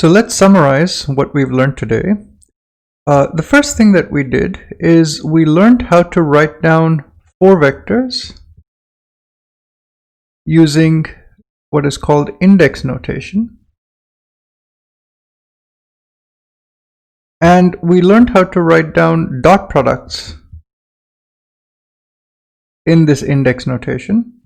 So let's summarize what we've learned today. The first thing that we did is we learned how to write down 4 vectors using what is called index notation. And we learned how to write down dot products in this index notation.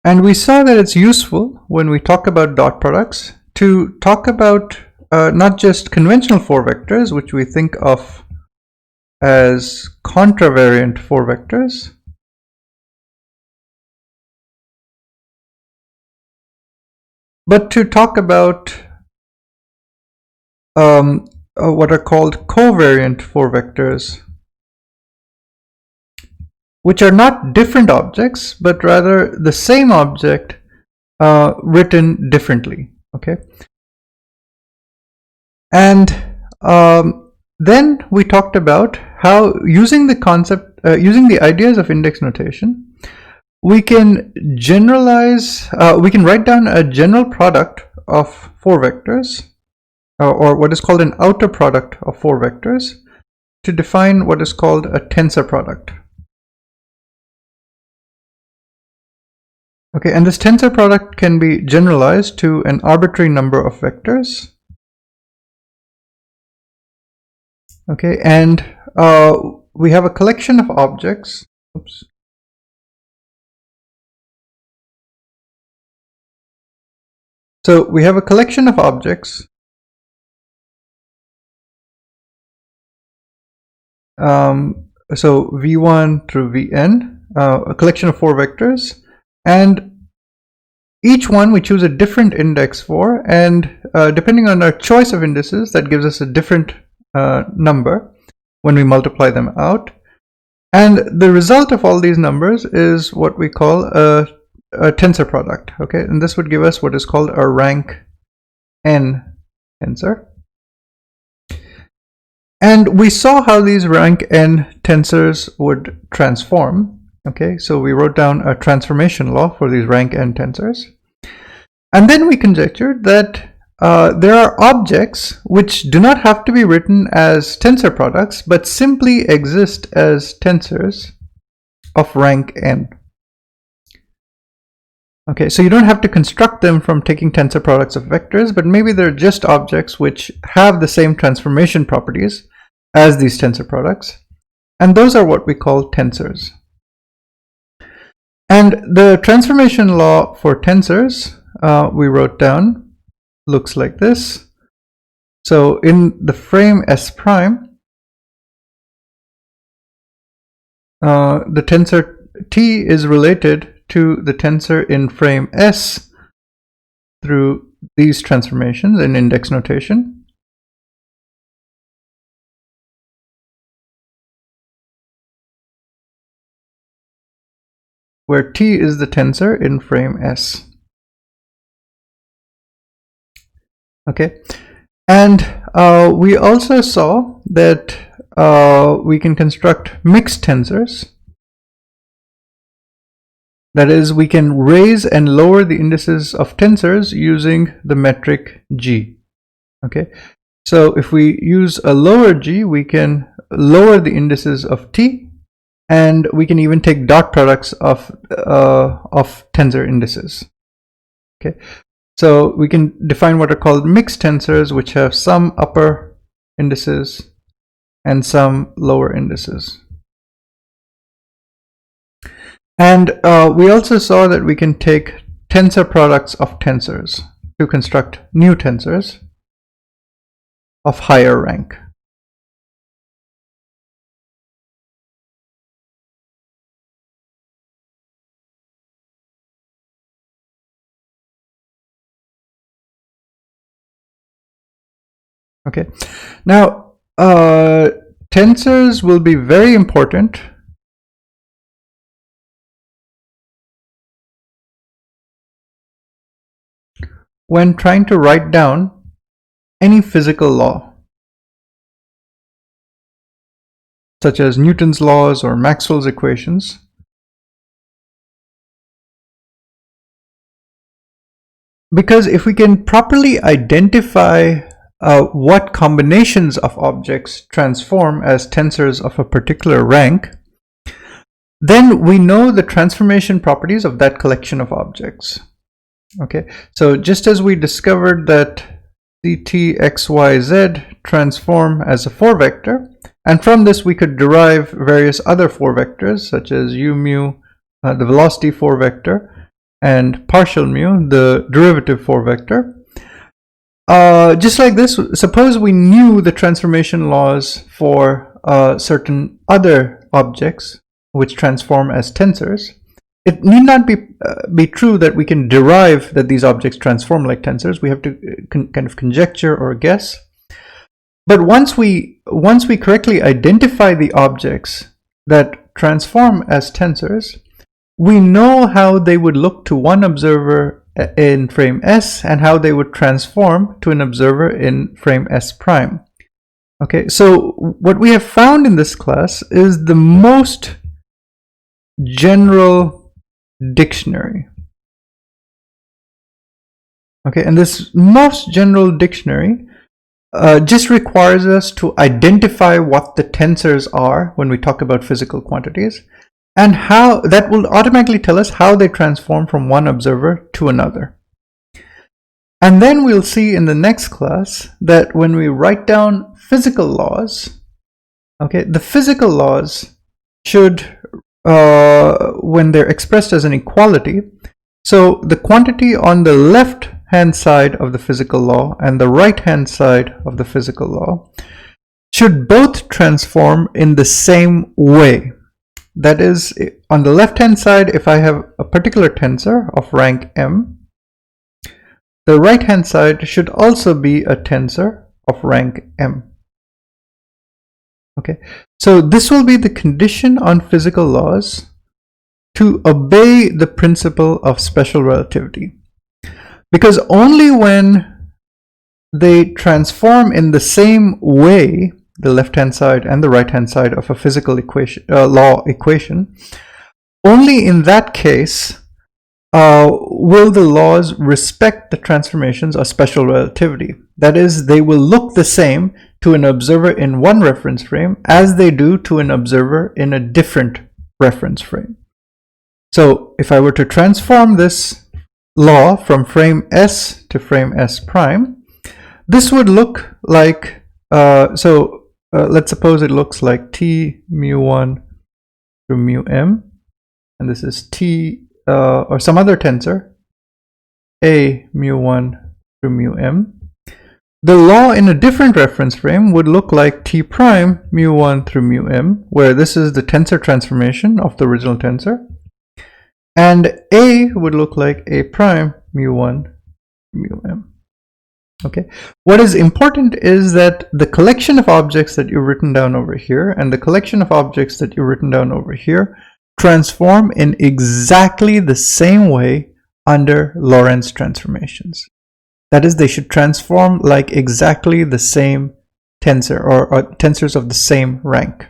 And we saw that it's useful when we talk about dot products to talk about not just conventional 4 vectors, which we think of as contravariant 4 vectors, but to talk about what are called covariant 4 vectors, which are not different objects, but rather the same object written differently. Okay, and then we talked about how using the ideas of index notation, we can generalize, we can write down a general product of 4 vectors, or what is called an outer product of 4 vectors, to define what is called a tensor product. Okay, and this tensor product can be generalized to an arbitrary number of vectors. Okay, and we have a collection of objects. Oops. So we have a collection of objects so v1 through vn, a collection of 4 vectors, and each one we choose a different index for, and depending on our choice of indices, that gives us a different number when we multiply them out, and the result of all these numbers is what we call a tensor product. Okay, and this would give us what is called a rank n tensor. And we saw how these rank n tensors would transform. Okay, so we wrote down a transformation law for these rank n tensors. And then we conjectured that there are objects which do not have to be written as tensor products, but simply exist as tensors of rank n. Okay, so you don't have to construct them from taking tensor products of vectors, but maybe they're just objects which have the same transformation properties as these tensor products, and those are what we call tensors. And the transformation law for tensors we wrote down looks like this. So in the frame S prime, the tensor T is related to the tensor in frame S through these transformations in index notation. Where T is the tensor in frame S. Okay, and we also saw that we can construct mixed tensors. That is, we can raise and lower the indices of tensors using the metric g. Okay, so if we use a lower g, we can lower the indices of t, and we can even take dot products of tensor indices. Okay, so we can define what are called mixed tensors, which have some upper indices and some lower indices. And we also saw that we can take tensor products of tensors to construct new tensors of higher rank. Okay, now tensors will be very important when trying to write down any physical law, such as Newton's laws or Maxwell's equations. Because if we can properly identify what combinations of objects transform as tensors of a particular rank, then we know the transformation properties of that collection of objects. Okay, so just as we discovered that CT, X, Y, Z transform as a 4 vector, and from this we could derive various other 4 vectors such as u mu, the velocity 4 vector, and partial mu, the derivative 4 vector. Just like this, suppose we knew the transformation laws for certain other objects which transform as tensors. It need not be true that we can derive that these objects transform like tensors. We have to kind of conjecture or guess. But once we correctly identify the objects that transform as tensors, we know how they would look to one observer in frame S and how they would transform to an observer in frame S prime. Okay, so what we have found in this class is the most general dictionary. Okay, and this most general dictionary just requires us to identify what the tensors are when we talk about physical quantities, and how that will automatically tell us how they transform from one observer to another. And then we'll see in the next class that when we write down physical laws, okay, the physical laws should when they're expressed as an equality, so the quantity on the left hand side of the physical law and the right hand side of the physical law should both transform in the same way. That is, on the left hand side, if I have a particular tensor of rank m, the right hand side should also be a tensor of rank m. Okay, so this will be the condition on physical laws to obey the principle of special relativity. Because only when they transform in the same way, the left-hand side and the right-hand side of a physical equation, law equation, only in that case will the laws respect the transformations of special relativity. That is, they will look the same to an observer in one reference frame as they do to an observer in a different reference frame. So if I were to transform this law from frame S to frame S prime, this would look like, let's suppose it looks like T mu1 through mu m, and this is T or some other tensor, A mu1 through mu m. The law in a different reference frame would look like T prime mu1 through mu m, where this is the tensor transformation of the original tensor. And A would look like A prime mu1 mu m. Okay. What is important is that the collection of objects that you've written down over here and the collection of objects that you've written down over here transform in exactly the same way under Lorentz transformations. That is, they should transform like exactly the same tensor or tensors of the same rank.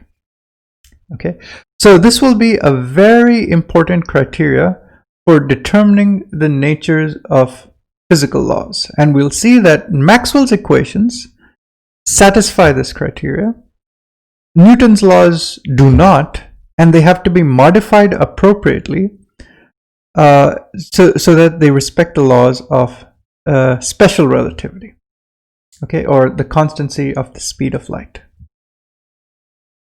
Okay, so this will be a very important criteria for determining the natures of physical laws, and we'll see that Maxwell's equations satisfy this criteria. Newton's laws do not, and they have to be modified appropriately so that they respect the laws of special relativity, okay, or the constancy of the speed of light.